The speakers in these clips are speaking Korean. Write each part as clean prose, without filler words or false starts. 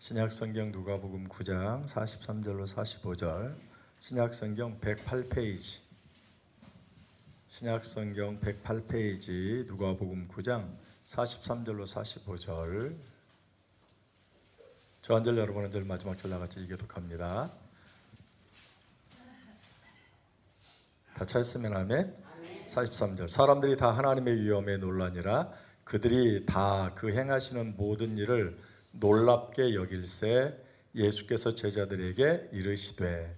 신약성경 누가복음 9장 43절로 45절, 신약성경 108페이지, 신약성경 108페이지 누가복음 9장 43절로 45절. 저 한 절 여러분 한 절 마지막 절 나같이 교독합니다. 다 찾았으면 아멘. 43절. 사람들이 다 하나님의 위엄에 놀라니라. 그들이 다 그 행하시는 모든 일을 놀랍게 여길새 예수께서 제자들에게 이르시되,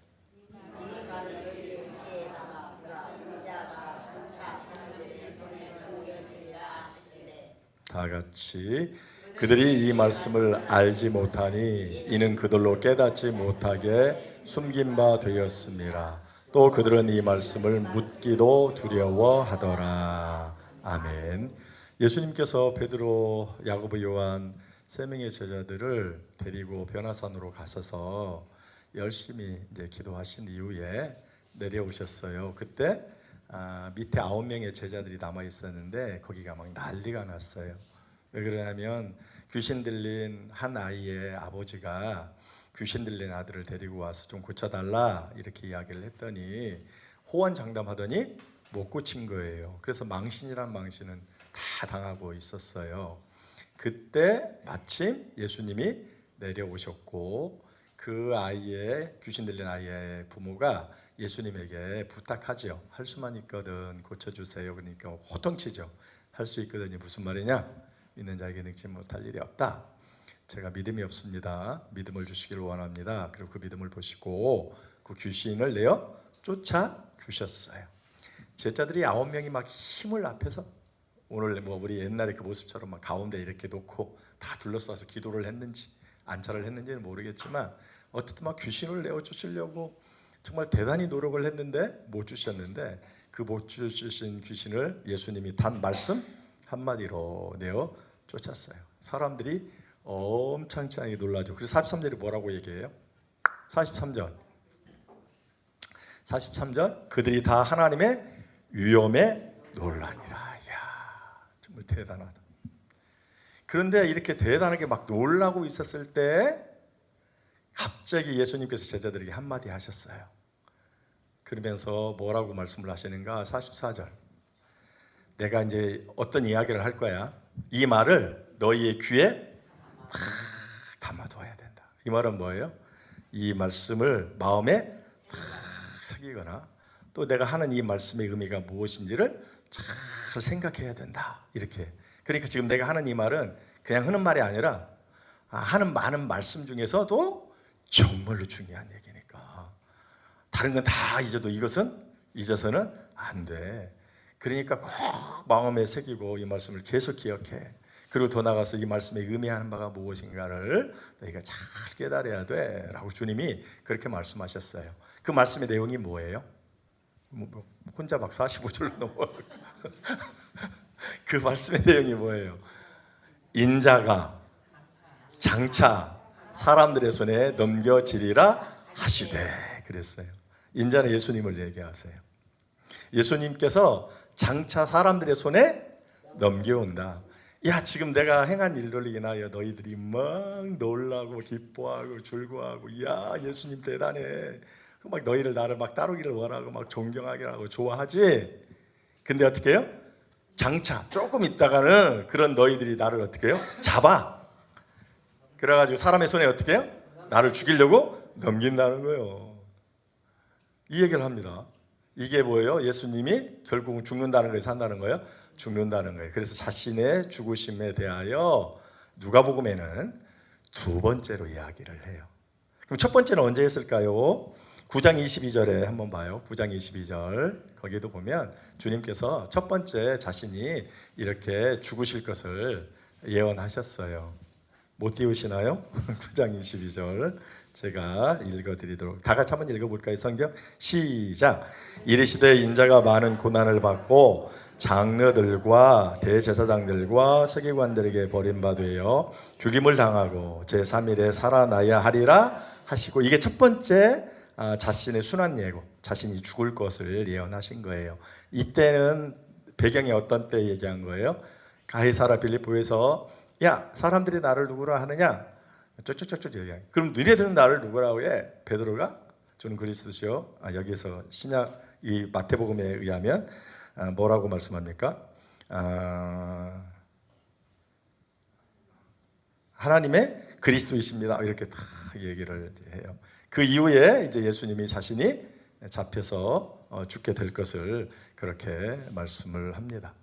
다 같이, 그들이 이 말씀을 알지 못하니 이는 그들로 깨닫지 못하게 숨긴 바 되었습니다. 또 그들은 이 말씀을 묻기도 두려워하더라. 아멘. 예수님께서 베드로, 야고보, 요한 세 명의 제자들을 데리고 변화산으로 가셔서 열심히 이제 기도하신 이후에 내려오셨어요. 그때 밑에 9명의 제자들이 남아 있었는데 거기가 막 난리가 났어요. 왜 그러냐면 귀신 들린 한 아이의 아버지가 귀신 들린 아들을 데리고 와서 좀 고쳐달라 이렇게 이야기를 했더니 호언장담하더니 못 고친 거예요. 그래서 망신이란 망신은 다 당하고 있었어요. 그때 마침 예수님이 내려오셨고 그 아이의, 귀신 들린 아이의 부모가 예수님에게 부탁하죠. 할 수만 있거든 고쳐주세요. 그러니까 호통치죠. 할 수 있거든요. 무슨 말이냐? 믿는 자에게 능치 못할 일이 없다. 제가 믿음이 없습니다. 믿음을 주시기를 원합니다. 그리고 그 믿음을 보시고 그 귀신을 내어 쫓아 주셨어요. 제자들이 9명이 막 힘을 합해서, 오늘 뭐 우리 옛날에 그 모습처럼 막 가운데 이렇게 놓고 다 둘러싸서 기도를 했는지 안차를 했는지는 모르겠지만 어쨌든 막 귀신을 내어 쫓으려고 정말 대단히 노력을 했는데 못 주셨는데, 그 못 주신 귀신을 예수님이 단 말씀 한마디로 내어 쫓았어요. 사람들이 엄청나게 놀라죠. 그래서 43절이 뭐라고 얘기해요? 43절 그들이 다 하나님의 위엄에 놀라니라. 정말 대단하다. 그런데 이렇게 대단하게 막 놀라고 있었을 때 갑자기 예수님께서 제자들에게 한마디 하셨어요. 그러면서 뭐라고 말씀을 하시는가? 44절. 내가 이제 어떤 이야기를 할 거야. 이 말을 너희의 귀에 막 담아둬야 된다. 이 말은 뭐예요? 이 말씀을 마음에 막 새기거나 또 내가 하는 이 말씀의 의미가 무엇인지를 잘 생각해야 된다. 이렇게. 그러니까 지금 내가 하는 이 말은 그냥 하는 말이 아니라 하는 많은 말씀 중에서도 정말로 중요한 얘기니까 다른 건 다 잊어도 이것은 잊어서는 안 돼. 그러니까 꼭 마음에 새기고 이 말씀을 계속 기억해. 그리고 더 나아가서 이 말씀의 의미하는 바가 무엇인가를 너희가 잘 깨달아야 돼 라고 주님이 그렇게 말씀하셨어요. 그 말씀의 내용이 뭐예요? 혼자 막 45절로 넘어가고 그 말씀의 내용이 뭐예요? 인자가 장차 사람들의 손에 넘겨지리라 하시되 그랬어요. 인자는 예수님을 얘기하세요. 예수님께서 장차 사람들의 손에 넘겨온다. 야, 지금 내가 행한 일들로 인하여 너희들이 막 놀라고 기뻐하고 즐거워하고, 야, 예수님 대단해. 막 너희를 나를 막 따르기를 원하고 막 존경하기를 하고 좋아하지. 근데 어떻게 해요? 장차 조금 있다가는 그런 너희들이 나를 어떻게 해요? 잡아. 그래가지고 사람의 손에 어떻게 해요? 나를 죽이려고 넘긴다는 거예요. 이 얘기를 합니다. 이게 뭐예요? 예수님이 결국은 죽는다는 거예요? 산다는 거예요? 죽는다는 거예요. 그래서 자신의 죽으심에 대하여 누가복음에는 두 번째로 이야기를 해요. 그럼 첫 번째는 언제 했을까요? 9장 22절에 한번 봐요. 9장 22절 거기에도 보면 주님께서 첫 번째 자신이 이렇게 죽으실 것을 예언하셨어요. 못 띄우시나요? 9장 22절 제가 읽어드리도록, 다 같이 한번 읽어볼까요? 성경 시작. 이르시되 인자가 많은 고난을 받고 장로들과 대제사장들과 서기관들에게 버림받으여 죽임을 당하고 제3일에 살아나야 하리라 하시고, 이게 첫 번째 자신의 순환 예고, 자신이 죽을 것을 예언하신 거예요. 이때는 배경이 어떤 때 얘기한 거예요? 가이사라 빌립보에서 야, 사람들이 나를 누구라 하느냐? 쩌쩌쩌쩌 얘기해. 그럼 너희들은 나를 누구라고 해? 베드로가 저는 그리스도시요. 여기서 신약 이 마태복음에 의하면 뭐라고 말씀합니까? 하나님의 그리스도이십니다. 이렇게 다 얘기를 해요. 그 이후에 이제 예수님이 자신이 잡혀서 죽게 될 것을 그렇게 말씀을 합니다.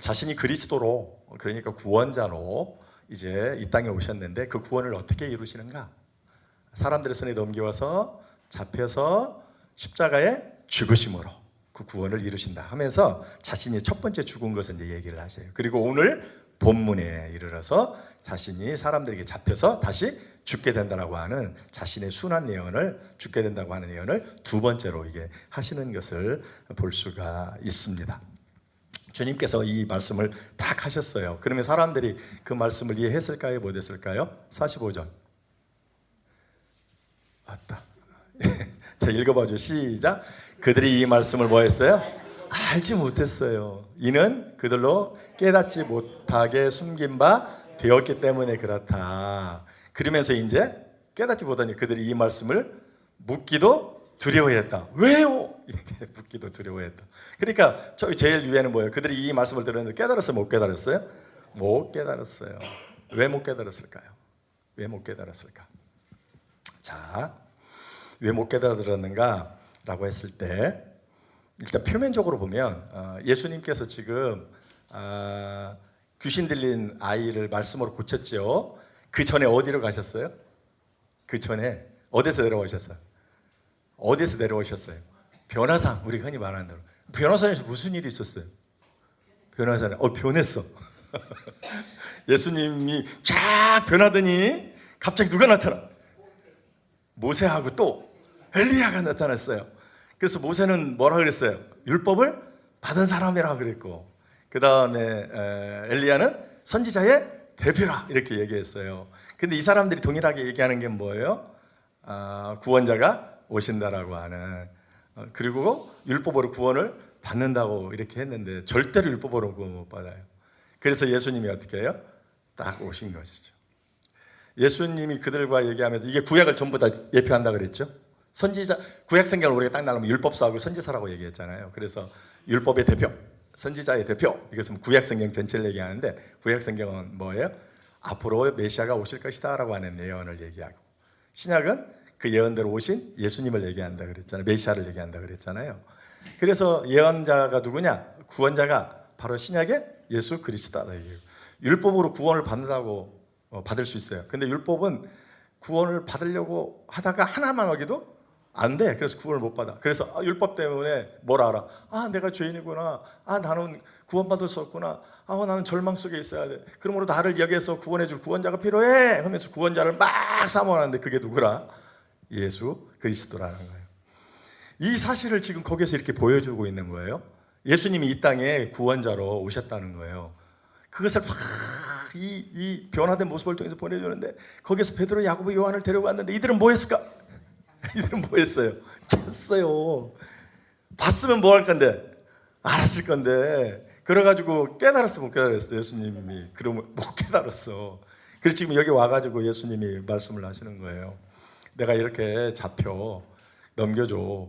자신이 그리스도로, 그러니까 구원자로 이제 이 땅에 오셨는데 그 구원을 어떻게 이루시는가? 사람들의 손에 넘겨와서 잡혀서 십자가에 죽으심으로 그 구원을 이루신다 하면서 자신이 첫 번째 죽은 것을 이제 얘기를 하세요. 그리고 오늘 본문에 이르러서 자신이 사람들에게 잡혀서 다시 죽게 된다라고 하는 자신의 순환 예언을, 죽게 된다고 하는 예언을 두 번째로 이게 하시는 것을 볼 수가 있습니다. 주님께서 이 말씀을 딱 하셨어요. 그러면 사람들이 그 말씀을 이해했을까요? 못했을까요? 45절 맞다. 자, 읽어봐줘. 시작. 그들이 이 말씀을 뭐 했어요? 알지 못했어요. 이는 그들로 깨닫지 못하게 숨긴 바 되었기 때문에 그렇다. 그러면서 이제 깨닫지 못하니 그들이 이 말씀을 묻기도 두려워했다. 왜요? 이렇게 묻기도 두려워했다. 그러니까 저희 제일 위에는 뭐예요? 그들이 이 말씀을 들었는데 깨달았어요? 못 깨달았어요? 못 깨달았어요. 왜 못 깨달았을까요? 왜 못 깨달았을까? 자, 왜 못 깨달았는가? 라고 했을 때 일단 표면적으로 보면 예수님께서 지금 귀신 들린 아이를 말씀으로 고쳤죠. 그 전에 어디로 가셨어요? 그 전에 어디서 내려오셨어요? 어디서 내려오셨어요? 변화산, 우리 흔히 말하는 대로. 변화산에서 무슨 일이 있었어요? 변화산에 변했어. 예수님이 쫙 변하더니 갑자기 누가 나타나? 모세하고 또 엘리야가 나타났어요. 그래서 모세는 뭐라 그랬어요? 율법을 받은 사람이라 그랬고, 그 다음에 엘리야는 선지자의 대표라 이렇게 얘기했어요. 근데 이 사람들이 동일하게 얘기하는 게 뭐예요? 구원자가 오신다라고 하는, 그리고 율법으로 구원을 받는다고 이렇게 했는데 절대로 율법으로 구원 못 받아요. 그래서 예수님이 어떻게 해요? 딱 오신 것이죠. 예수님이 그들과 얘기하면서 이게 구약을 전부 다 예표한다 그랬죠. 선지자, 구약 성경을 우리가 딱 나누면 율법서하고 선지서라고 얘기했잖아요. 그래서 율법의 대표, 선지자의 대표, 이것은 구약 성경 전체를 얘기하는데, 구약 성경은 뭐예요? 앞으로 메시아가 오실 것이다 라고 하는 예언을 얘기하고, 신약은 그 예언대로 오신 예수님을 얘기한다 그랬잖아요. 메시아를 얘기한다 그랬잖아요. 그래서 예언자가 누구냐? 구원자가 바로 신약의 예수 그리스도다. 율법으로 구원을 받는다고 받을 수 있어요. 근데 율법은 구원을 받으려고 하다가 하나만 어기도 안 돼. 그래서 구원을 못 받아. 그래서 율법 때문에 뭘 알아? 내가 죄인이구나. 나는 구원받을 수 없구나. 나는 절망 속에 있어야 돼. 그러므로 나를 여기에서 구원해줄 구원자가 필요해 하면서 구원자를 막 사모하는데 그게 누구라? 예수 그리스도라는 거예요. 이 사실을 지금 거기서 이렇게 보여주고 있는 거예요. 예수님이 이 땅에 구원자로 오셨다는 거예요. 그것을 막 이 변화된 모습을 통해서 보내주는데, 거기서 베드로, 야고보, 요한을 데려갔는데 이들은 뭐 했을까? 이들은 뭐 했어요? 잤어요. 봤으면 뭐 할 건데? 알았을 건데. 그래가지고 깨달았어, 못 깨달았어? 예수님이. 그러면 못 깨달았어. 그래서 지금 여기 와가지고 예수님이 말씀을 하시는 거예요. 내가 이렇게 잡혀 넘겨줘.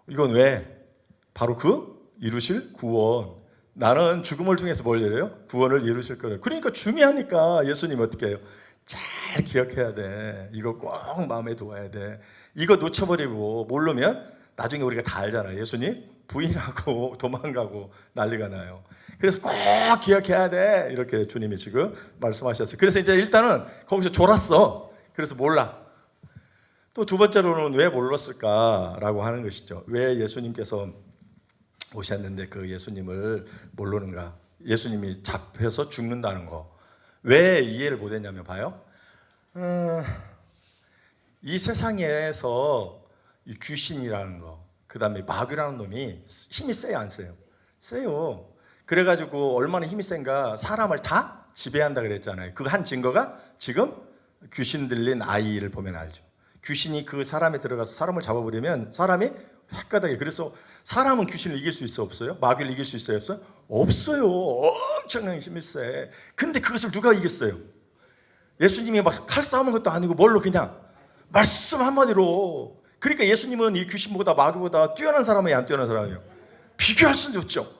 이건 왜? 바로 그 이루실 구원. 나는 죽음을 통해서 뭘 이래요? 구원을 이루실 거예요. 그러니까 중요하니까 예수님 어떻게 해요? 잘 기억해야 돼. 이거 꼭 마음에 두어야 돼. 이거 놓쳐버리고 모르면 나중에 우리가 다 알잖아요. 예수님 부인하고 도망가고 난리가 나요. 그래서 꼭 기억해야 돼. 이렇게 주님이 지금 말씀하셨어요. 그래서 이제 일단은 거기서 졸았어. 그래서 몰라. 또 두 번째로는 왜 몰랐을까라고 하는 것이죠. 왜 예수님께서 오셨는데 그 예수님을 모르는가? 예수님이 잡혀서 죽는다는 거. 왜 이해를 못했냐면 봐요. 이 세상에서 이 귀신이라는 거, 그 다음에 마귀라는 놈이 힘이 세요, 안 세요? 세요. 그래가지고 얼마나 힘이 센가 사람을 다 지배한다 그랬잖아요. 그 한 증거가 지금 귀신 들린 아이를 보면 알죠. 귀신이 그 사람에 들어가서 사람을 잡아버리면 사람이 헷가닥해. 그래서 사람은 귀신을 이길 수 있어, 없어요? 마귀를 이길 수 있어요, 없어요? 없어요. 엄청난 힘이 세. 근데 그것을 누가 이겼어요? 예수님이 막 칼싸움한 것도 아니고 뭘로 그냥 말씀 한마디로. 그러니까 예수님은 이 귀신보다 마귀보다 뛰어난 사람이에요, 안 뛰어난 사람이에요? 비교할 수는 없죠.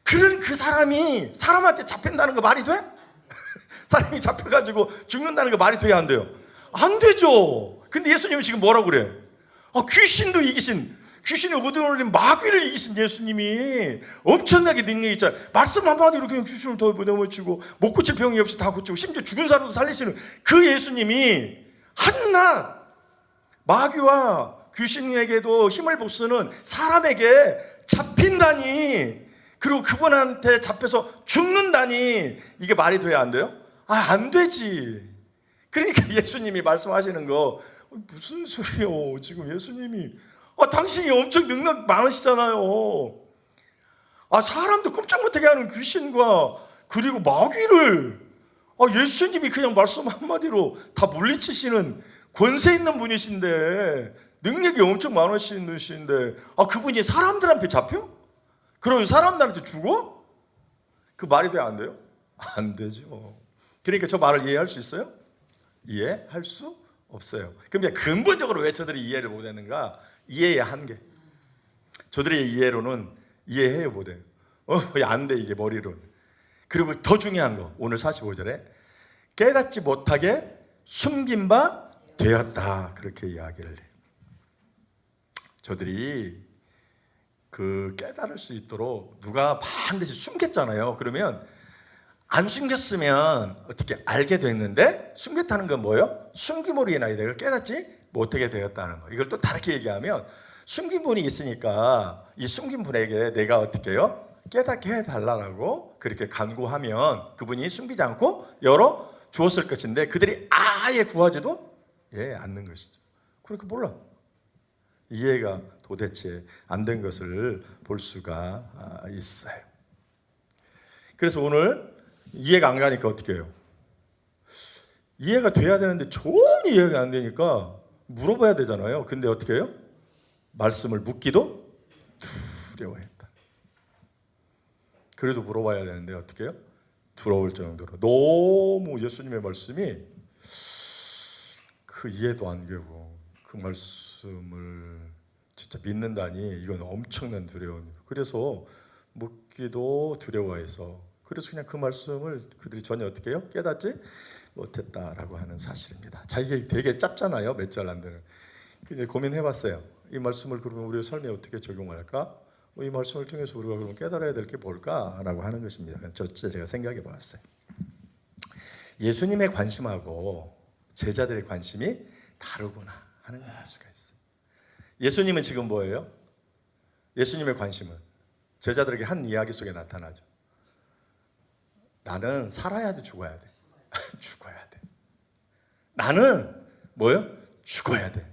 그런 그 사람이 사람한테 잡힌다는 거 말이 돼? 사람이 잡혀가지고 죽는다는 거 말이 돼야 안 돼요? 안 되죠. 근데 예수님이 지금 뭐라고 그래? 귀신도 이기신, 귀신의 우두머리인 마귀를 이기신 예수님이 엄청나게 능력이 있잖아요. 말씀 한마디로 그냥 귀신을 더 넘어치고 못 고칠 병이 없이 다 고치고 심지어 죽은 사람도 살리시는 그 예수님이 한낱 마귀와 귀신에게도 힘을 못 쓰는 사람에게 잡힌다니, 그리고 그분한테 잡혀서 죽는다니, 이게 말이 돼야 안 돼요? 안 되지. 그러니까 예수님이 말씀하시는 거 무슨 소리요? 지금 예수님이 당신이 엄청 능력 많으시잖아요. 사람도 꼼짝 못하게 하는 귀신과 그리고 마귀를 예수님이 그냥 말씀 한마디로 다 물리치시는 권세 있는 분이신데, 능력이 엄청 많으신 분이신데 그분이 사람들한테 잡혀? 그럼 사람들한테 죽어? 그 말이 돼야 안 돼요? 안 되죠. 그러니까 저 말을 이해할 수 있어요? 이해할 수 없어요. 그럼 근본적으로 왜 저들이 이해를 못했는가? 이해의 한계. 저들의 이해로는 이해해요 못해요? 안 돼, 이게 머리로는. 그리고 더 중요한 거, 오늘 45절에 깨닫지 못하게 숨긴 바 되었다, 그렇게 이야기를 해요. 저들이 그 깨달을 수 있도록 누가 반드시 숨겼잖아요. 그러면 안 숨겼으면 어떻게 알게 됐는데, 숨겼다는 건 뭐예요? 숨김으로 인하여 내가 깨닫지 못하게 되었다는 거. 이걸 또 다르게 얘기하면, 숨긴 분이 있으니까 이 숨긴 분에게 내가 어떻게 해요? 깨닫게 해달라고 그렇게 간구하면 그분이 숨기지 않고 열어 주었을 것인데, 그들이 아예 구하지도 않는 것이죠. 그러니까 몰라. 이해가 도대체 안 된 것을 볼 수가 있어요. 그래서 오늘 이해가 안 가니까 어떻게 해요? 이해가 돼야 되는데 전혀 이해가 안 되니까 물어봐야 되잖아요. 근데 어떻게 해요? 말씀을 묻기도 두려워했다. 그래도 물어봐야 되는데 어떻게 해요? 두려울 정도로 너무 예수님의 말씀이 그 이해도 안 되고, 그 말씀을 진짜 믿는다니 이건 엄청난 두려움. 그래서 묻기도 두려워해서, 그래서 그냥 그 말씀을 그들이 전혀 어떻게 해요? 깨닫지 못했다라고 하는 사실입니다. 자, 이게 되게 짧잖아요. 몇 절 안 되는. 근데 고민해봤어요. 이 말씀을 그러면 우리의 삶에 어떻게 적용할까? 이 말씀을 통해서 우리가 그럼 깨달아야 될 게 뭘까라고 하는 것입니다. 제가 생각해봤어요. 예수님의 관심하고 제자들의 관심이 다르구나 하는 걸 알 수가 있어요. 예수님은 지금 뭐예요? 예수님의 관심은 제자들에게 한 이야기 속에 나타나죠. 나는 살아야 돼, 죽어야 돼? 죽어야 돼. 나는 뭐예요? 죽어야 돼.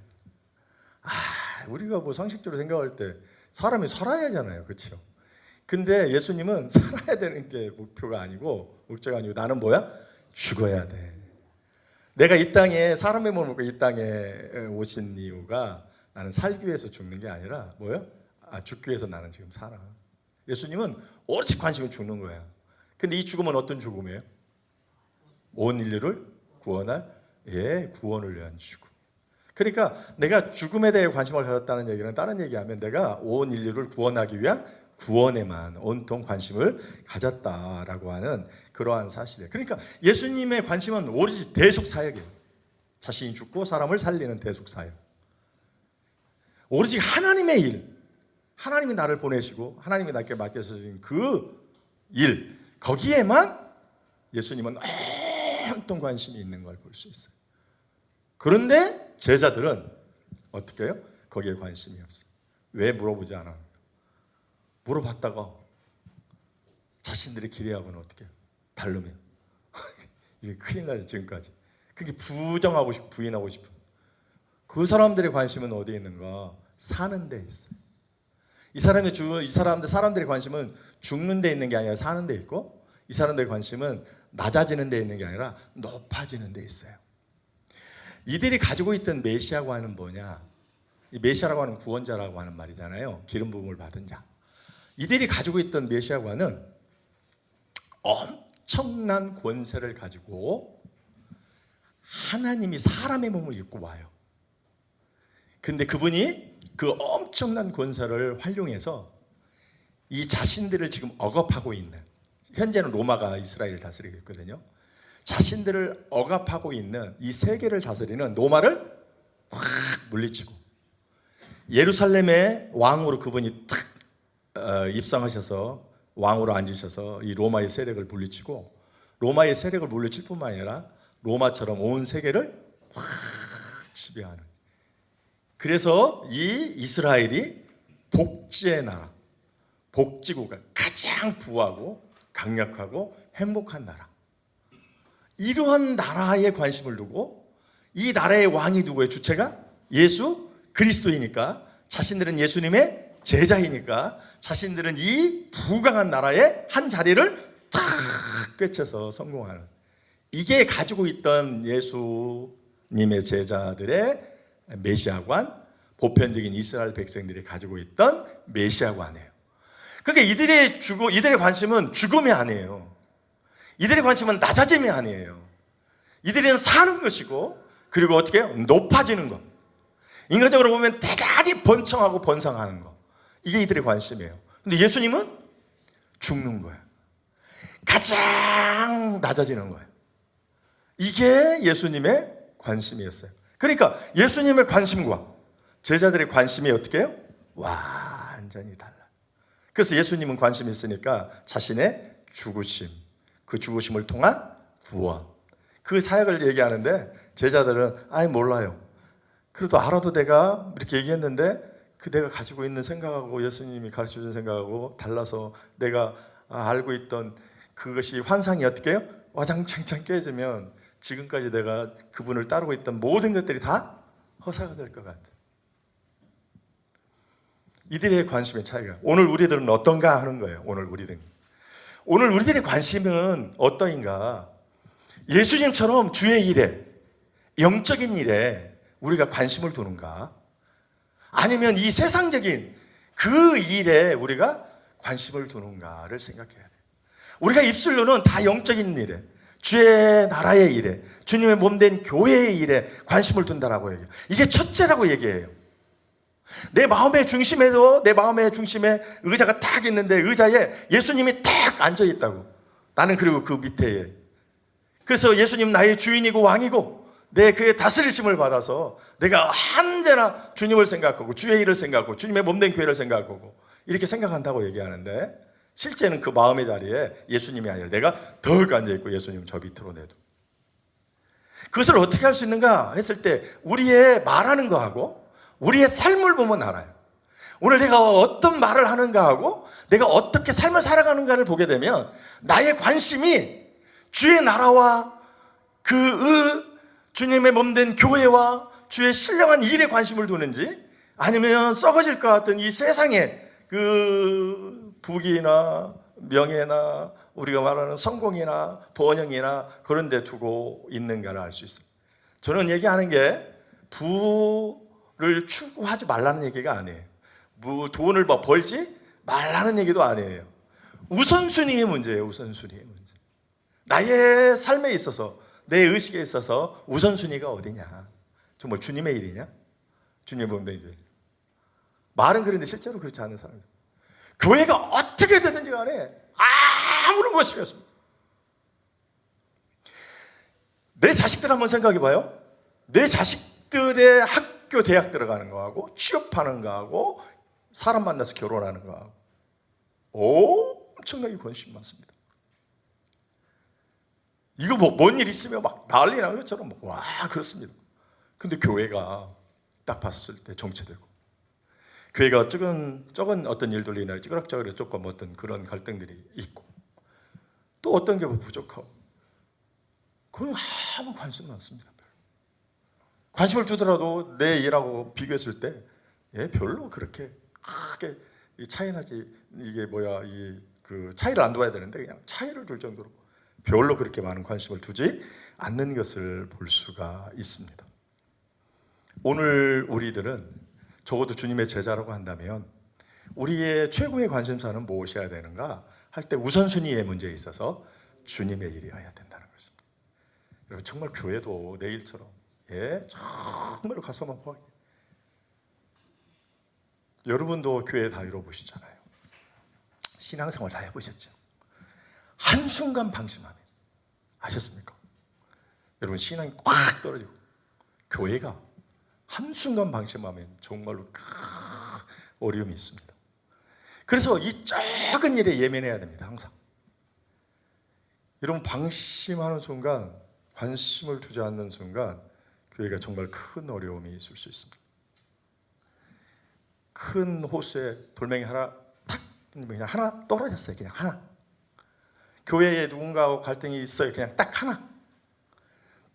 우리가 뭐 상식적으로 생각할 때 사람이 살아야 하잖아요, 그렇죠? 근데 예수님은 살아야 되는 게 목표가 아니고, 목적이 아니고, 나는 뭐야? 죽어야 돼. 내가 이 땅에 사람의 몸을 먹고 이 땅에 오신 이유가 나는 살기 위해서 죽는 게 아니라 뭐예요? 죽기 위해서 나는 지금 살아. 예수님은 오로지 관심이 죽는 거예요. 근데 이 죽음은 어떤 죽음이에요? 온 인류를 구원할, 구원을 위한 죽음. 그러니까 내가 죽음에 대해 관심을 가졌다는 얘기는, 다른 얘기하면 내가 온 인류를 구원하기 위한 구원에만 온통 관심을 가졌다라고 하는 그러한 사실이에요. 그러니까 예수님의 관심은 오로지 대속사역이에요. 자신이 죽고 사람을 살리는 대속사역. 오로지 하나님의 일, 하나님이 나를 보내시고 하나님이 나에게 맡겨주신 그 일, 거기에만 예수님은 온통 관심이 있는 걸 볼 수 있어요. 그런데 제자들은 어떻게 해요? 거기에 관심이 없어요. 왜 물어보지 않아? 물어봤다가 자신들이 기대하고는 어떻게 해요? 다르면 이게 큰일 나죠. 지금까지 그게 부정하고 싶고 부인하고 싶은 그 사람들의 관심은 어디에 있는가? 사는 데 있어요. 이 사람들의 관심은 죽는 데 있는 게 아니라 사는 데 있고, 이 사람들의 관심은 낮아지는 데 있는 게 아니라 높아지는 데 있어요. 이들이 가지고 있던 메시아관은 뭐냐? 이 메시아라고 하는 구원자라고 하는 말이잖아요. 기름 부음을 받은 자. 이들이 가지고 있던 메시아관은 엄청난 권세를 가지고 하나님이 사람의 몸을 입고 와요. 근데 그분이 그 엄청난 권세를 활용해서 이 자신들을 지금 억압하고 있는, 현재는 로마가 이스라엘을 다스리고 있거든요. 자신들을 억압하고 있는 이 세계를 다스리는 로마를 확 물리치고 예루살렘의 왕으로 그분이 탁 입성하셔서 왕으로 앉으셔서 이 로마의 세력을 물리치고, 로마의 세력을 물리칠 뿐만 아니라 로마처럼 온 세계를 확 지배하는, 그래서 이 이스라엘이 복지의 나라, 복지국가, 가장 부하고 강력하고 행복한 나라, 이러한 나라에 관심을 두고, 이 나라의 왕이 누구예요? 주체가 예수 그리스도이니까, 자신들은 예수님의 제자이니까 자신들은 이 부강한 나라의 한 자리를 탁 꿰쳐서 성공하는, 이게 가지고 있던 예수님의 제자들의 메시아관, 보편적인 이스라엘 백성들이 가지고 있던 메시아관이에요. 그러니까 이들의 관심은 죽음이 아니에요. 이들의 관심은 낮아짐이 아니에요. 이들은 사는 것이고, 그리고 어떻게 해요? 높아지는 것. 인간적으로 보면 대단히 번창하고 번성하는 것. 이게 이들의 관심이에요. 근데 예수님은 죽는 거예요. 가장 낮아지는 거예요. 이게 예수님의 관심이었어요. 그러니까 예수님의 관심과 제자들의 관심이 어떻게 해요? 완전히 달라요. 그래서 예수님은 관심이 있으니까 자신의 죽으심, 그 죽으심을 통한 구원, 그 사역을 얘기하는데 제자들은 아예 몰라요. 그래도 알아도 내가 이렇게 얘기했는데 그 내가 가지고 있는 생각하고 예수님이 가르쳐준 생각하고 달라서 내가 알고 있던 그것이 환상이 어떻게 해요? 와장창창 깨지면 지금까지 내가 그분을 따르고 있던 모든 것들이 다 허사가 될 것 같아. 이들의 관심의 차이가, 오늘 우리들은 어떤가 하는 거예요. 오늘 우리들의 관심은 어떠인가? 예수님처럼 주의 일에, 영적인 일에 우리가 관심을 두는가? 아니면 이 세상적인 그 일에 우리가 관심을 두는가를 생각해야 돼요. 우리가 입술로는 다 영적인 일에, 주의 나라의 일에, 주님의 몸된 교회의 일에 관심을 둔다라고 얘기해요. 이게 첫째라고 얘기해요. 내 마음의 중심에도, 내 마음의 중심에 의자가 딱 있는데 의자에 예수님이 딱 앉아 있다고. 나는 그리고 그 밑에. 그래서 예수님 나의 주인이고 왕이고 내 그의 다스리심을 받아서 내가 언제나 주님을 생각하고 주의 일을 생각하고 주님의 몸된 교회를 생각하고 이렇게 생각한다고 얘기하는데, 실제는 그 마음의 자리에 예수님이 아니라 내가 덜 앉아있고 예수님 저 밑으로 내도. 그것을 어떻게 할 수 있는가 했을 때 우리의 말하는 거하고 우리의 삶을 보면 알아요. 오늘 내가 어떤 말을 하는가 하고 내가 어떻게 삶을 살아가는가를 보게 되면 나의 관심이 주의 나라와 주님의 몸된 교회와 주의 신령한 일에 관심을 두는지, 아니면 썩어질 것 같은 이 세상의 그 부귀나 명예나 우리가 말하는 성공이나 번영이나 그런 데 두고 있는가를 알 수 있어요. 저는 얘기하는 게 부를 추구하지 말라는 얘기가 아니에요. 돈을 벌지 말라는 얘기도 아니에요. 우선순위의 문제예요. 우선순위의 문제. 나의 삶에 있어서, 내 의식에 있어서 우선순위가 어디냐? 정말 주님의 일이냐? 주님의 몸된 교회. 말은 그런데 실제로 그렇지 않은 사람이에요. 교회가 어떻게 되든지 간에 아무런 관심이 없습니다. 내 자식들 한번 생각해 봐요. 내 자식들의 학교, 대학 들어가는 거하고 취업하는 거하고 사람 만나서 결혼하는 거하고 엄청나게 관심이 많습니다. 이거 뭔 일 있으면 막 난리 나는 것처럼 와 그렇습니다. 근데 교회가 딱 봤을 때 정체되고, 교회가 적은 어떤 일들로 인해 찌그락찌그락 조금 어떤 그런 갈등들이 있고, 또 어떤 게 부족하고, 그건 아무 관심 많습니다. 관심을 두더라도 내 일하고 비교했을 때 별로 그렇게 크게 차이 나지, 이게 뭐야, 그 차이를 안 둬야 되는데 그냥 차이를 둘 정도로 별로 그렇게 많은 관심을 두지 않는 것을 볼 수가 있습니다. 오늘 우리들은 적어도 주님의 제자라고 한다면 우리의 최고의 관심사는 무엇이어야 되는가 할 때 우선순위의 문제에 있어서 주님의 일이어야 된다는 것입니다. 여러분 정말 교회도 내일처럼 정말로 가서만 보게. 여러분도 교회 다 이뤄보시잖아요. 신앙생활 다 해보셨죠? 한순간 방심하면 아셨습니까? 여러분 신앙이 꽉 떨어지고 교회가 한순간 방심하면 정말로 큰 어려움이 있습니다. 그래서 이 작은 일에 예민해야 됩니다. 항상. 여러분 방심하는 순간, 관심을 두지 않는 순간 교회가 정말 큰 어려움이 있을 수 있습니다. 큰 호수에 돌멩이 하나 탁, 그냥 하나 떨어졌어요. 그냥 하나. 교회에 누군가하고 갈등이 있어요. 그냥 딱 하나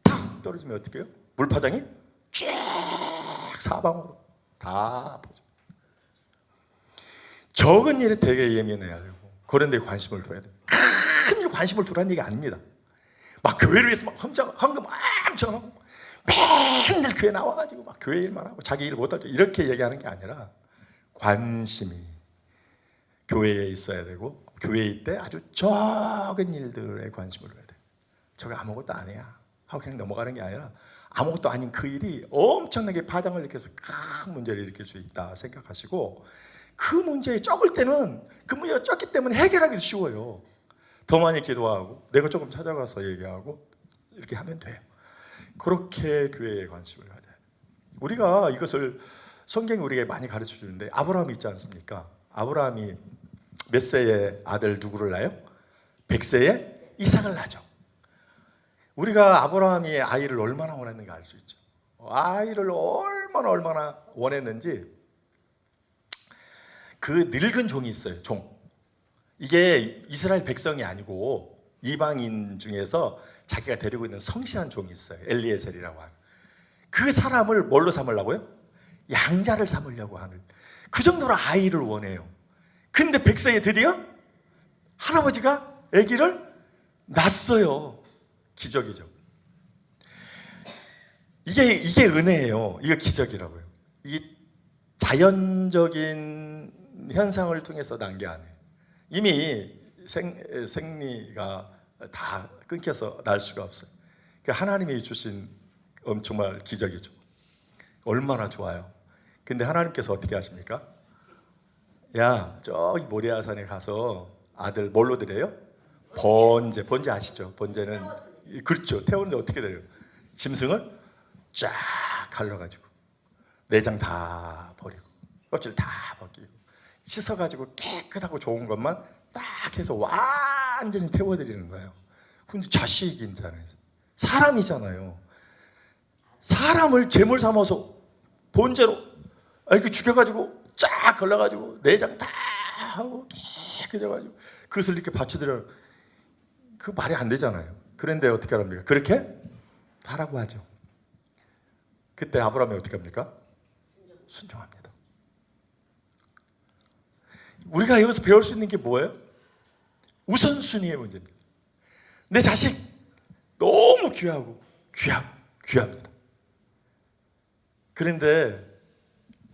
탁 떨어지면 어떻게 해요? 물파장이 쫙 사방으로 다 보죠. 적은 일에 되게 예민해야 되고 그런 데 관심을 둬야 돼요. 큰 일 관심을 두라는 얘기 아닙니다. 막 교회를 위해서 막 헌금 엄청 하고 맨날 교회 나와가지고 막 교회 일만 하고 자기 일 못할 때 이렇게 얘기하는 게 아니라 관심이 교회에 있어야 되고 교회에 있을 때 아주 적은 일들에 관심을 둬야 돼요. 저게 아무것도 아니야 하고 그냥 넘어가는 게 아니라 아무것도 아닌 그 일이 엄청나게 파장을 일으켜서 큰 문제를 일으킬 수 있다 생각하시고 그 문제에 적을 때는 그 문제가 적기 때문에 해결하기도 쉬워요. 더 많이 기도하고 내가 조금 찾아가서 얘기하고 이렇게 하면 돼요. 그렇게 교회에 관심을 가져야 돼요. 우리가 이것을 성경이 우리에게 많이 가르쳐 주는데 아브라함이 있지 않습니까? 아브라함이 몇 세에 아들 누구를 낳아요? 100세에 이삭을 낳죠. 우리가 아브라함이 아이를 얼마나 원했는가 알 수 있죠. 아이를 얼마나 원했는지 그 늙은 종이 있어요. 종. 이게 이스라엘 백성이 아니고 이방인 중에서 자기가 데리고 있는 성실한 종이 있어요. 엘리에셀이라고 하는. 그 사람을 뭘로 삼으려고요? 양자를 삼으려고 하는. 그 정도로 아이를 원해요. 근데 100세에 드디어 할아버지가 아기를 낳았어요. 기적이죠. 이게 은혜예요. 이거 기적이라고요. 이게 자연적인 현상을 통해서 난 게 아니에요. 이미 생리가 다 끊겨서 날 수가 없어요. 하나님이 주신 정말 기적이죠. 얼마나 좋아요. 근데 하나님께서 어떻게 하십니까? 야, 저기 모리아산에 가서 아들 뭘로 드려요? 번제 아시죠? 번제는 그렇죠. 태우는데 어떻게 돼요? 짐승을 쫙 갈라가지고 내장 다 버리고 껍질 다 벗기고 씻어가지고 깨끗하고 좋은 것만 딱 해서 완전히 태워드리는 거예요. 근데 자식이잖아요. 사람이잖아요. 사람을 제물 삼아서 번제로 이렇게 죽여가지고 쫙 걸러가지고 내장 다 하고 깨끗해가지고 그것을 이렇게 바쳐드려. 그 말이 안 되잖아요. 그런데 어떻게 합니까? 그렇게 하라고 하죠. 그때 아브라함이 어떻게 합니까? 순종합니다. 우리가 여기서 배울 수 있는 게 뭐예요? 우선순위의 문제입니다. 내 자식 너무 귀합니다. 그런데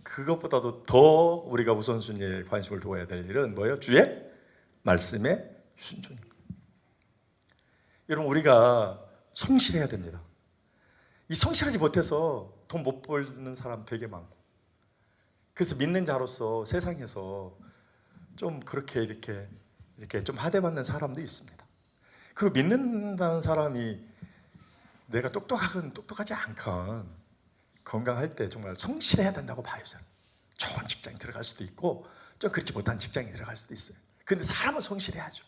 그것보다도 더 우리가 우선순위에 관심을 둬야 될 일은 뭐예요? 주의 말씀에 순종입니다. 여러분 우리가 성실해야 됩니다. 이 성실하지 못해서 돈 못 벌는 사람 되게 많고 그래서 믿는 자로서 세상에서 좀 그렇게 이렇게 좀 하대받는 사람도 있습니다. 그리고 믿는다는 사람이 내가 똑똑하건 똑똑하지 않건 건강할 때 정말 성실해야 된다고 봐요. 저는. 좋은 직장에 들어갈 수도 있고 좀 그렇지 못한 직장에 들어갈 수도 있어요. 근데 사람은 성실해야죠.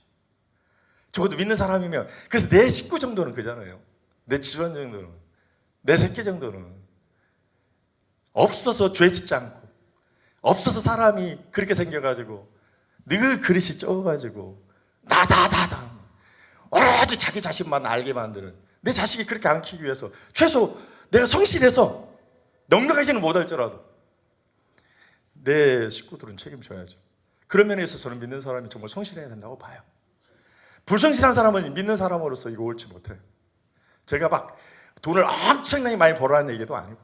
적어도 믿는 사람이면. 그래서 내 식구 정도는 그잖아요. 내 집안 정도는, 내 새끼 정도는 없어서 죄 짓지 않고 없어서 사람이 그렇게 생겨가지고 늘 그릇이 적어가지고 나 오로지 자기 자신만 알게 만드는 내 자식이 그렇게 안 키우기 위해서 최소 내가 성실해서 넉넉하지는 못할지라도 내 식구들은 책임져야죠. 그런 면에서 저는 믿는 사람이 정말 성실해야 된다고 봐요. 불성실한 사람은 믿는 사람으로서 이거 옳지 못해요. 제가 막 돈을 엄청나게 많이 벌어라는 얘기도 아니고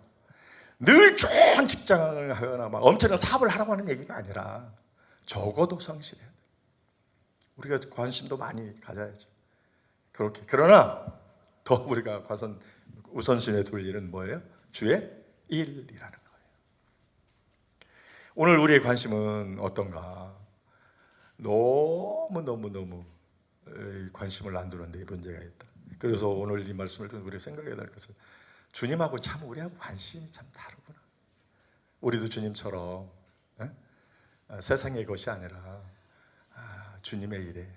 늘 좋은 직장을 하거나 막 엄청난 사업을 하라고 하는 얘기가 아니라 적어도 성실해야 돼요. 우리가 관심도 많이 가져야죠. 그렇게. 그러나 더 우리가 우선순위에 둘 일은 뭐예요? 주의 일이라는 거예요. 오늘 우리의 관심은 어떤가? 너무 관심을 안 두는데 이 문제가 있다. 그래서 오늘 이 말씀을 통해 우리가 생각해야 될 것은 주님하고 참 우리하고 관심이 참 다르구나. 우리도 주님처럼 세상의 것이 아니라 주님의 일에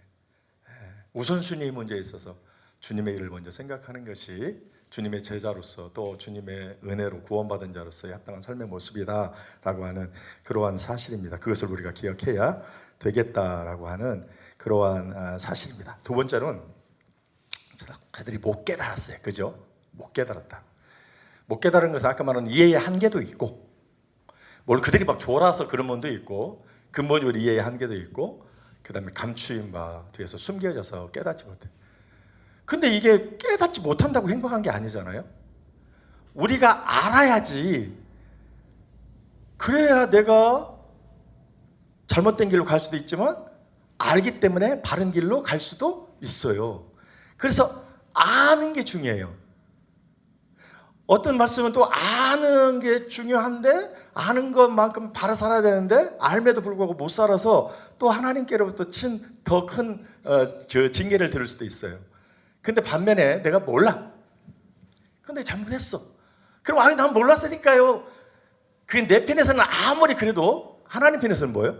우선순위 문제에 있어서 주님의 일을 먼저 생각하는 것이 주님의 제자로서 또 주님의 은혜로 구원받은 자로서의 합당한 삶의 모습이다라고 하는 그러한 사실입니다. 그것을 우리가 기억해야 되겠다라고 하는 그러한 사실입니다. 두 번째는 그들이 못 깨달았어요. 그죠? 못 깨달았다. 못 깨달은 것은 아까 말한 이해의 한계도 있고, 뭘 그들이 막 졸아서 그런 면도 있고, 근본적으로 이해의 한계도 있고, 그 다음에 감추인 바 뒤에서 숨겨져서 깨닫지 못해. 근데 이게 깨닫지 못한다고 행복한 게 아니잖아요. 우리가 알아야지. 그래야 내가 잘못된 길로 갈 수도 있지만 알기 때문에 바른 길로 갈 수도 있어요. 그래서 아는 게 중요해요. 어떤 말씀은 또 아는 게 중요한데 아는 것만큼 바로 살아야 되는데 알매도 불구하고 못 살아서 또 하나님께로부터 더 큰 징계를 들을 수도 있어요. 근데 반면에 내가 몰라. 근데 잘못했어. 그럼 난 몰랐으니까요. 그게 내 편에서는 아무리 그래도 하나님 편에서는 뭐예요?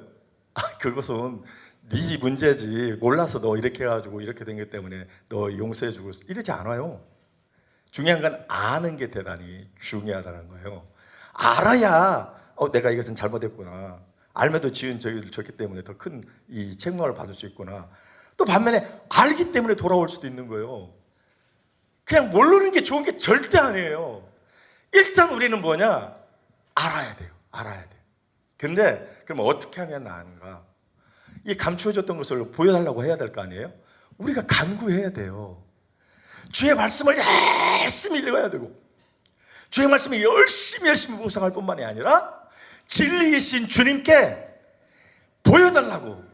그것은 네 문제지. 몰라서 너 이렇게 해가지고 이렇게 된 것 때문에 너 용서해주고 이러지 않아요. 중요한 건 아는 게 대단히 중요하다는 거예요. 알아야 내가 이것은 잘못했구나. 알면도 지은 저기를 줬기 때문에 더 큰 이 책망을 받을 수 있구나. 또 반면에 알기 때문에 돌아올 수도 있는 거예요. 그냥 모르는 게 좋은 게 절대 아니에요. 일단 우리는 뭐냐? 알아야 돼요. 알아야 돼요. 근데 그럼 어떻게 하면 나은가? 이 감추어졌던 것을 보여달라고 해야 될 거 아니에요? 우리가 간구해야 돼요. 주의 말씀을 열심히 읽어야 되고, 주의 말씀을 열심히 묵상할 뿐만이 아니라 진리이신 주님께 보여달라고,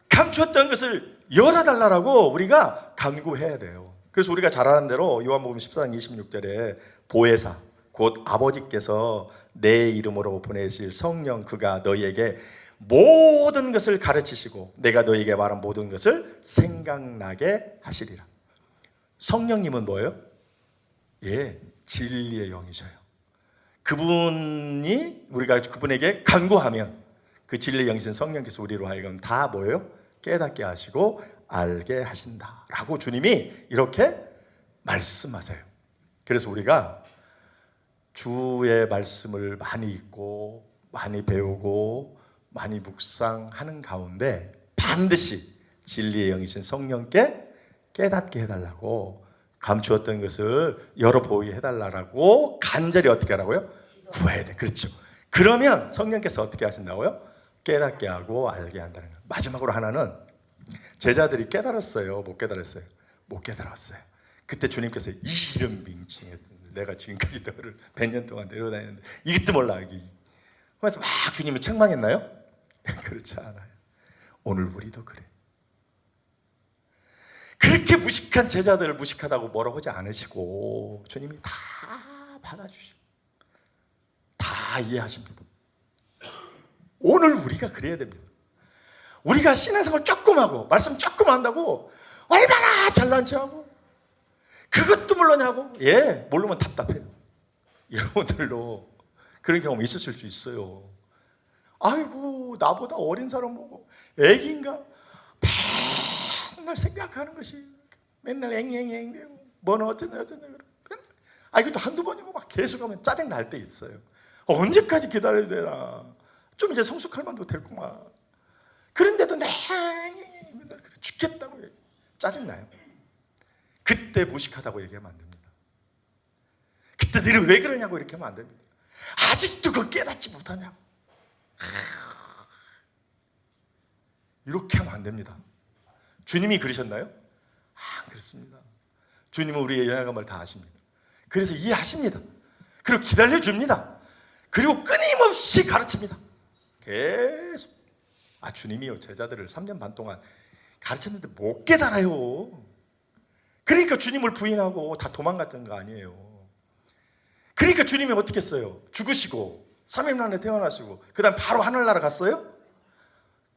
감추었던 것을 열어달라고 우리가 간구해야 돼요. 그래서 우리가 잘 아는 대로 요한복음 14장 26절에 보혜사, 곧 아버지께서 내 이름으로 보내실 성령, 그가 너희에게 모든 것을 가르치시고 내가 너희에게 말한 모든 것을 생각나게 하시리라. 성령님은 뭐예요? 진리의 영이셔요. 그분이 우리가 그분에게 간구하면 그 진리의 영이신 성령께서 우리로 하여금 다 뭐예요? 깨닫게 하시고 알게 하신다라고 주님이 이렇게 말씀하세요. 그래서 우리가 주의 말씀을 많이 읽고 많이 배우고 많이 묵상하는 가운데 반드시 진리의 영이신 성령께 깨닫게 해달라고, 감추었던 것을 열어보게 해달라고 간절히 어떻게 하라고요? 구해야 돼. 그렇죠. 그러면 성령께서 어떻게 하신다고요? 깨닫게 하고 알게 한다는 거예요. 마지막으로 하나는 제자들이 깨달았어요? 못 깨달았어요? 못 깨달았어요. 그때 주님께서 이런 빙칭했던, 내가 지금까지 너를 몇 년 동안 데려다녔는데 이것도 몰라. 그래서 막 주님을 책망했나요? 그렇지 않아요. 오늘 우리도 그래. 그렇게 무식한 제자들을 무식하다고 뭐라고 하지 않으시고 주님이 다 받아주시고 다 이해하십니다. 오늘 우리가 그래야 됩니다. 우리가 신앙생활 조금 하고 말씀 조금 한다고 얼마나 잘난 척하고 그것도 모르냐고, 모르면 답답해요. 여러분들도 그런 경험 있으실 수 있어요. 아이고, 나보다 어린 사람 보고 애기인가 맨날 생각하는 것이 맨날 앵앵앵대고 뭐는 어쩌나 그러고, 이것도 한두 번이고 막 계속하면 짜증 날 때 있어요. 언제까지 기다려야 되나? 좀 이제 성숙할 만도 됐구만. 그런데도 맨날 그래. 죽겠다고 얘기. 짜증 나요. 그때 무식하다고 얘기하면 안 됩니다. 그때 너는 왜 그러냐고 이렇게 하면 안 됩니다. 아직도 그거 깨닫지 못하냐고. 이렇게 하면 안 됩니다. 주님이 그러셨나요? 그렇습니다. 주님은 우리의 연약함을 다 아십니다. 그래서 이해하십니다. 그리고 기다려줍니다. 그리고 끊임없이 가르칩니다. 계속. 주님이요, 제자들을 3년 반 동안 가르쳤는데 못 깨달아요. 그러니까 주님을 부인하고 다 도망갔던 거 아니에요. 그러니까 주님이 어떻게 했어요? 죽으시고 3일 만에 태어나시고 그 다음 바로 하늘나라 갔어요?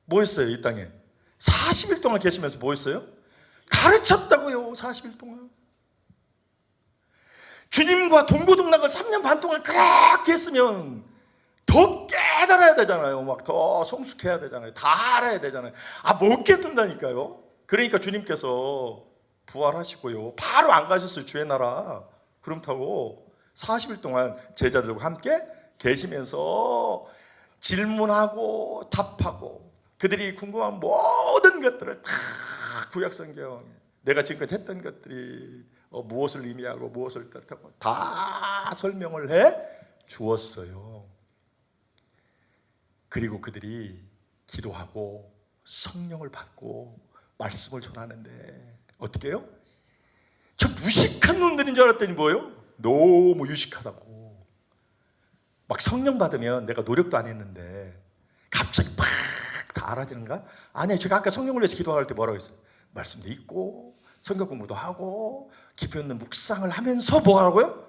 뭐 했어요? 이 땅에 40일 동안 계시면서 뭐 했어요? 가르쳤다고요. 40일 동안. 주님과 동고동락을 3년 반 동안 그렇게 했으면 더 깨달아야 되잖아요. 막 더 성숙해야 되잖아요. 다 알아야 되잖아요. 못 깨닫는다니까요. 그러니까 주님께서 부활하시고요, 바로 안 가셨어요. 주의 나라 구름 타고 40일 동안 제자들과 함께 계시면서 질문하고 답하고 그들이 궁금한 모든 것들을 다 구약성경 내가 지금까지 했던 것들이 무엇을 의미하고 무엇을 뜻하고 다 설명을 해 주었어요. 그리고 그들이 기도하고 성령을 받고 말씀을 전하는데 어떻게 해요? 저 무식한 놈들인 줄 알았더니 뭐예요? 너무 유식하다고. 막 성령 받으면 내가 노력도 안 했는데 갑자기 팍 다 알아지는가? 아니요, 제가 아까 성령을 위해서 기도할 때 뭐라고 했어요? 말씀도 읽고 성경 공부도 하고 깊이 있는 묵상을 하면서 뭐 하라고요?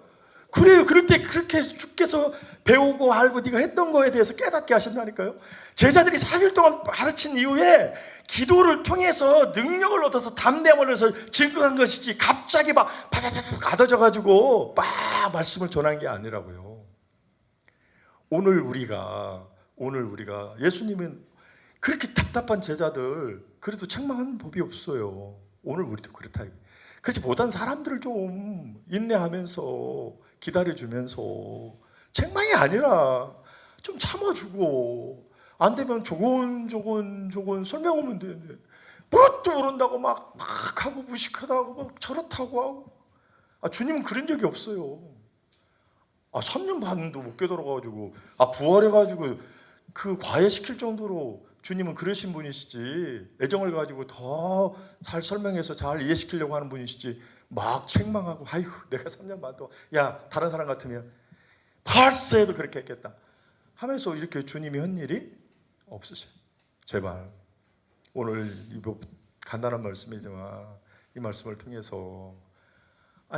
그래요. 그럴 때 그렇게 주께서 배우고 알고 네가 했던 거에 대해서 깨닫게 하신다니까요. 제자들이 4일 동안 가르친 이후에 기도를 통해서 능력을 얻어서 담대함을 얻어서 증거한 것이지 갑자기 막 파파파파 가둬져가지고 막 말씀을 전한 게 아니라고요. 오늘 우리가 예수님은 그렇게 답답한 제자들 그래도 책망하는 법이 없어요. 오늘 우리도 그렇다. 그렇지 못한 사람들을 좀 인내하면서 기다려주면서 책망이 아니라 좀 참아주고 안 되면 조곤조곤 설명하면 되는데 뭣도 모른다고 막 하고 무식하다고 막 저렇다고 하고. 주님은 그런 적이 없어요. 3년 반도 못 깨달아가지고 부활해가지고 그 과외시킬 정도로 주님은 그러신 분이시지 애정을 가지고 더 잘 설명해서 잘 이해시키려고 하는 분이시지 막 책망하고 아이고 내가 3년 반 동안 야 다른 사람 같으면 벌써 해도 그렇게 했겠다 하면서 이렇게 주님이 한 일이 없으셔요. 제발 오늘 이 간단한 말씀이지만 이 말씀을 통해서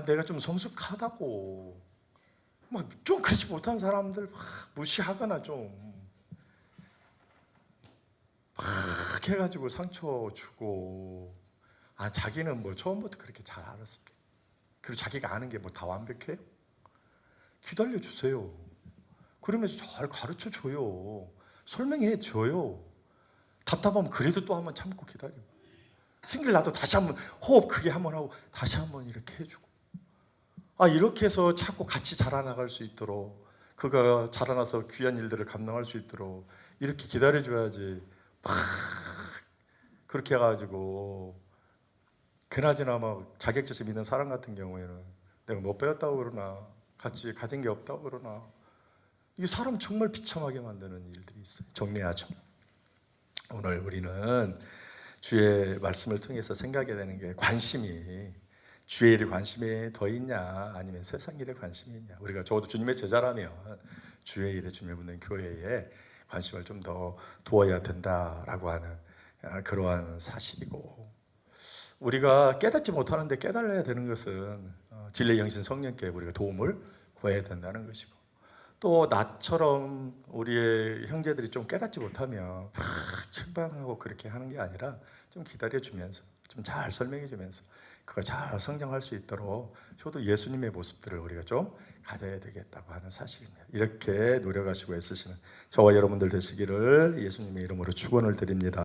내가 좀 성숙하다고 막 좀 그렇지 못한 사람들 막 무시하거나 좀 막 해가지고 상처 주고 자기는 뭐 처음부터 그렇게 잘 알았습니다. 그리고 자기가 아는 게 뭐 다 완벽해요? 기다려 주세요. 그러면서 잘 가르쳐 줘요. 설명해 줘요. 답답하면 그래도 또 한번 참고 기다려. 승질 나도 다시 한번 호흡 크게 한번 하고 다시 한번 이렇게 해주고. 이렇게 해서 자꾸 같이 자라나갈 수 있도록 그가 자라나서 귀한 일들을 감당할 수 있도록 이렇게 기다려줘야지. 막 그렇게 해가지고 그나저나 막 자격지심 있는 사람 같은 경우에는 내가 못 배웠다고 그러나 같이 가진 게 없다고 그러나 이게 사람 정말 비참하게 만드는 일들이 있어요. 정리하죠. 오늘 우리는 주의 말씀을 통해서 생각해야 되는 게 관심이 주의 일에 관심이 더 있냐 아니면 세상 일에 관심이 있냐. 우리가 적어도 주님의 제자라면 주의 일에 주님을 묻는 교회에 관심을 좀 더 두어야 된다라고 하는 그러한 사실이고, 우리가 깨닫지 못하는데 깨달아야 되는 것은 진리의 영신 성령께 우리가 도움을 구해야 된다는 것이고, 또 나처럼 우리의 형제들이 좀 깨닫지 못하면 막 책방하고 그렇게 하는 게 아니라 좀 기다려주면서 좀 잘 설명해주면서 그거 잘 성장할 수 있도록 저도 예수님의 모습들을 우리가 좀 가져야 되겠다고 하는 사실입니다. 이렇게 노력하시고 애쓰시는 저와 여러분들 되시기를 예수님의 이름으로 축원을 드립니다.